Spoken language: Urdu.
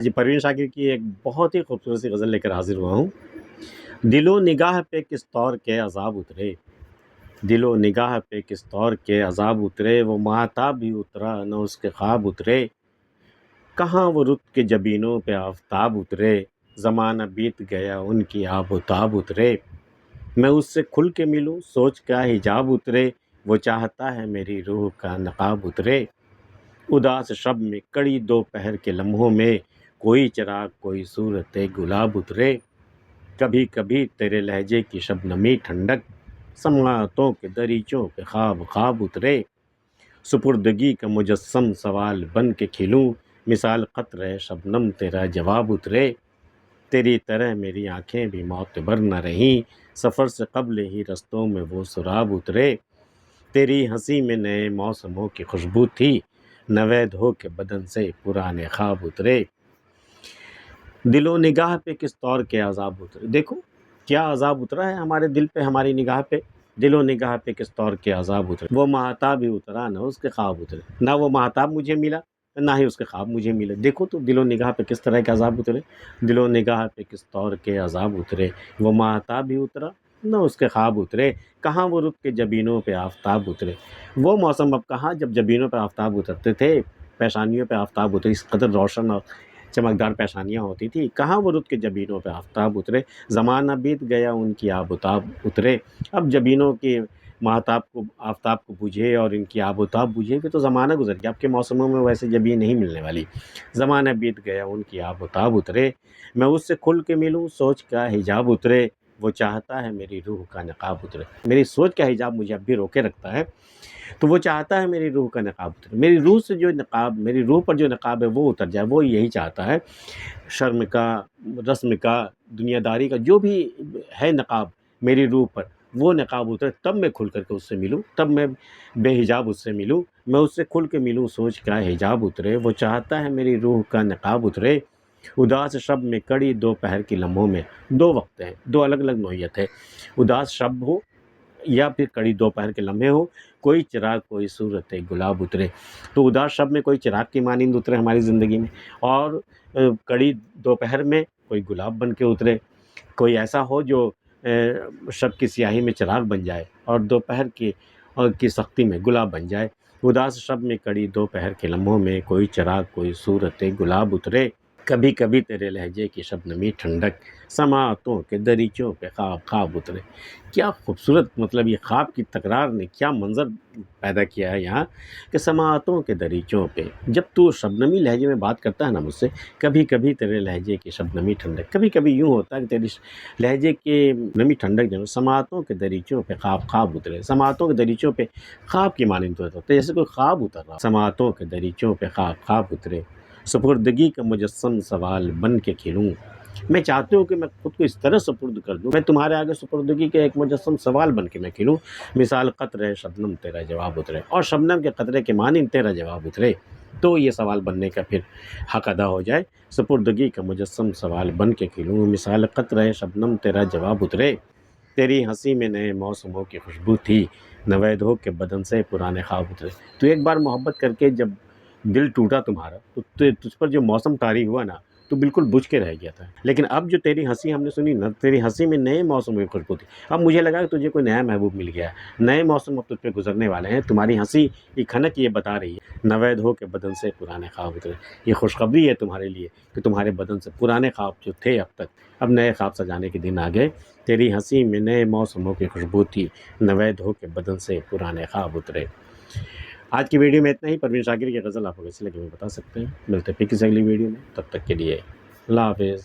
جی، پروین شاکر کی ایک بہت ہی خوبصورت سی غزل لے کر حاضر ہوا ہوں۔ دل و نگاہ پہ کس طور کے عذاب اترے، دل و نگاہ پہ کس طور کے عذاب اترے، وہ ماہتاب بھی اترا نہ اس کے خواب اترے، کہاں وہ رت کے جبینوں پہ آفتاب اترے، زمانہ بیت گیا ان کی آب و تاب اترے، میں اس سے کھل کے ملوں سوچ کا حجاب اترے، وہ چاہتا ہے میری روح کا نقاب اترے، اداس شب میں کڑی دوپہر کے لمحوں میں کوئی چراغ کوئی صورت گلاب اترے، کبھی کبھی تیرے لہجے کی شبنمی ٹھنڈک، سماعتوں کے دریچوں پہ خواب خواب اترے، سپردگی کا مجسم سوال بن کے کھلوں، مثال قطرہ شبنم تیرا جواب اترے، تیری طرح میری آنکھیں بھی معتبر نہ رہیں، سفر سے قبل ہی رستوں میں وہ سراب اترے، تیری ہنسی میں نئے موسموں کی خوشبو تھی، نوید ہو کے بدن سے پرانے خواب اترے، دل و نگاہ پہ کس طور کے عذاب اترے۔ دیکھو کیا عذاب اترا ہے ہمارے دل پہ، ہماری نگاہ پہ، دل و نگاہ پہ کس طور کے عذاب اترے، وہ ماہتاب ہی اترا نہ اس کے خواب اترے، نہ وہ ماہتاب مجھے ملا نہ ہی اس کے خواب مجھے ملے۔ دیکھو تو دل و نگاہ پہ کس طرح کے عذاب اترے، دل و نگاہ پہ کس طور کے عذاب اترے، وہ ماہتاب ہی اترا نہ اس کے خواب اترے، کہاں وہ رت کے جبینوں پہ آفتاب اترے۔ وہ موسم اب کہاں جب جبینوں پہ آفتاب اترتے تھے، پیشانیوں پہ آفتاب اترے، اس قدر روشن اور چمکدار پیشانیاں ہوتی تھی، کہاں وہ رت کے جبینوں پہ آفتاب اترے، زمانہ بیت گیا ان کی آب و تاب اترے۔ اب جبینوں کی ماہتاب کو آفتاب کو بجھے اور ان کی آب و تاب بجھے کہ تو زمانہ گزر گیا، اب کے موسموں میں ویسے جبین نہیں ملنے والی، زمانہ بیت گیا ان کی آب و تاب اترے، میں اس سے کھل کے ملوں سوچ کا حجاب اترے، وہ چاہتا ہے میری روح کا نقاب اترے۔ میری سوچ کا حجاب مجھے اب بھی روکے رکھتا ہے، تو وہ چاہتا ہے میری روح کا نقاب اترے، میری روح سے جو نقاب، میری روح پر جو نقاب ہے وہ اتر جائے، وہ یہی چاہتا ہے، شرم کا، رسم کا، دنیا داری کا جو بھی ہے نقاب میری روح پر، وہ نقاب اترے، تب میں کھل کر کے اس سے ملوں، تب میں بے حجاب اس سے ملوں، میں اس سے کھل کے ملوں سوچ کا حجاب اترے، وہ چاہتا ہے میری روح کا نقاب اترے، اداس شب میں کڑی دوپہر کی لمحوں میں، دو وقت ہیں، دو الگ الگ نوعیت ہے، اداس شب ہو یا پھر کڑی دوپہر کے لمحے ہو، کوئی چراغ کوئی صورت گلاب اترے، تو اداس شب میں کوئی چراغ کی مانند اترے ہماری زندگی میں، اور کڑی دوپہر میں کوئی گلاب بن کے اترے، کوئی ایسا ہو جو شب کی سیاہی میں چراغ بن جائے اور دوپہر کی سختی میں گلاب بن جائے، اداس شب میں کڑی دوپہر کے لمحوں میں کوئی چراغ کوئی صورت گلاب اترے، کبھی کبھی تیرے لہجے کی شبنمی ٹھنڈک، سماعتوں کے دریچوں پہ خواب خواب اترے۔ کیا خوبصورت، مطلب یہ خواب کی تکرار نے کیا منظر پیدا کیا ہے یہاں کہ سماعتوں کے دریچوں پہ، جب تو شبنمی لہجے میں بات کرتا ہے نا مجھ سے، کبھی کبھی تیرے لہجے کی شبنمی ٹھنڈک، کبھی کبھی یوں ہوتا ہے کہ تیری لہجے کی نمی ٹھنڈک جو ہے سماعتوں کے دریچوں پہ خواب خواب اترے، سماعتوں کے دریچوں پہ خواب کی مانند ہوتا ہے، جیسے کوئی خواب اتر رہا، سماعتوں کے دریچوں پہ خواب خواب اترے، سپردگی کا مجسم سوال بن کے کھلوں، میں چاہتی ہوں کہ میں خود کو اس طرح سپرد کر دوں، میں تمہارے آگے سپردگی کے ایک مجسم سوال بن کے میں کھلوں، مثال قطرہ شبنم تیرا جواب اترے، اور شبنم کے قطرے کے مانند تیرا جواب اترے، تو یہ سوال بننے کا پھر حق ادا ہو جائے، سپردگی کا مجسم سوال بن کے کھلوں، مثال قطرہ شبنم تیرا جواب اترے، تیری ہنسی میں نئے موسموں کی خوشبو تھی، نوید ہو کے بدن سے پرانے خواب اترے۔ تو ایک بار محبت کر کے جب دل ٹوٹا تمہارا، تو تجھ پر جو موسم طاری ہوا نا، تو بالکل بجھ کے رہ گیا تھا، لیکن اب جو تیری ہنسی ہم نے سنی نا، تیری ہنسی میں نئے موسم کی خوشبو تھی، اب مجھے لگا کہ تجھے کوئی نیا محبوب مل گیا ہے، نئے موسم اب تجھ پہ گزرنے والے ہیں، تمہاری ہنسی کی کھنک یہ بتا رہی ہے، نوید ہو کے بدن سے پرانے خواب اترے، یہ خوشخبری ہے تمہارے لیے کہ تمہارے بدن سے پرانے خواب جو تھے اب تک، اب نئے خواب سجانے کے دن آ گئے، تیری ہنسی میں نئے موسموں کی خوشبو تھی، نوید ہو کے بدن سے پرانے خواب اترے۔ آج کی ویڈیو میں اتنا ہی۔ پروین شاکر کی غزل آپ کو کیسی لگی ہمیں بتا سکتے ہیں، ملتے ہیں پھر کسی اگلی ویڈیو میں، تب تک کے لیے اللہ حافظ۔